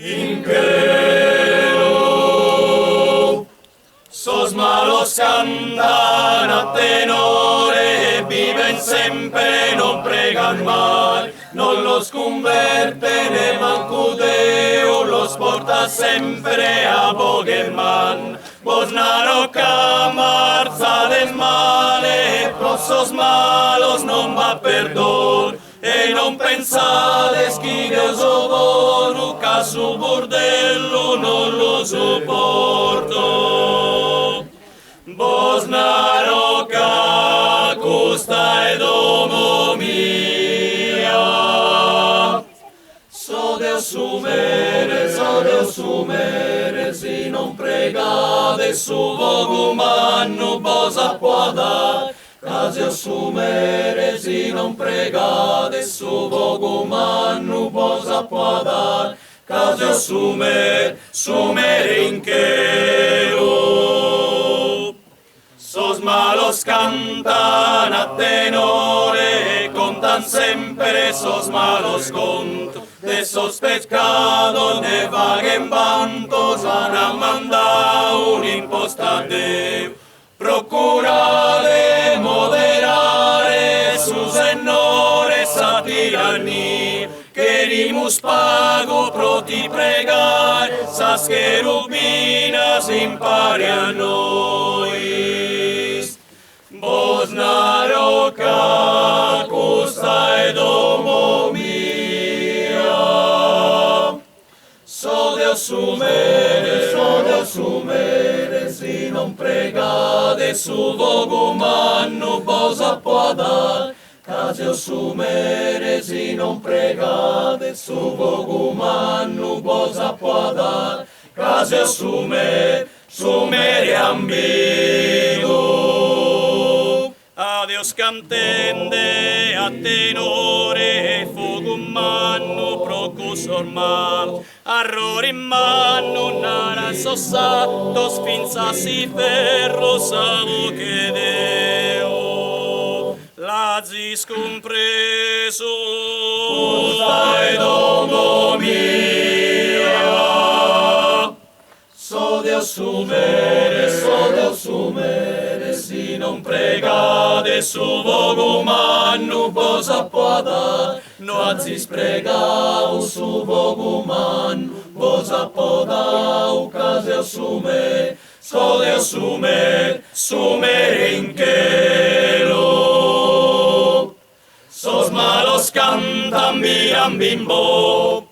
In cielo, sos malos cantan a tenore, viven sempre, non pregan mal, non los converten en manco Deo, los porta sempre a Bogerman. Vos naro camarza del male, pros sos malos non va perdón, e non pensades che Deus o bono, ca su bordello non lo sopporto. Vos naro ca costa e domo mia, so Deus sumere, si non pregade su vogumanno vos appuadar. Casi assumere, si non pregade su vogumanno vos appuadar. Casi sumere in cielo. Sos malos cantan a tenore, contan sempre sos malos conto. De sos pecados ne vaguen vantos, han mandado un imposta a Deu. Procura de moderare sus ennores a tirannì, querimus pago pro ti pregar, sas cherubinas impari a nois. Vos naro ca costa e domo mia, so Deus sumere, si non pregade su vogumanno vos appuadar. Casi sumere, si non pregade su vogumanno vos appuadar. Casi sumere ambito. A Deus cantende a tenore, fogummanno procusor mal. Arror in mano, nara sossatos, finza si ferro, savo che Deo l'azis compreso. Costa e domo mia, so Deus sumere, si non pregade su vogumanno vos appuadar. No azis pregau su vogumanno vos appodau, casi assume, so Deus sumere in cielo. Sos malos cantan, miran bimbo,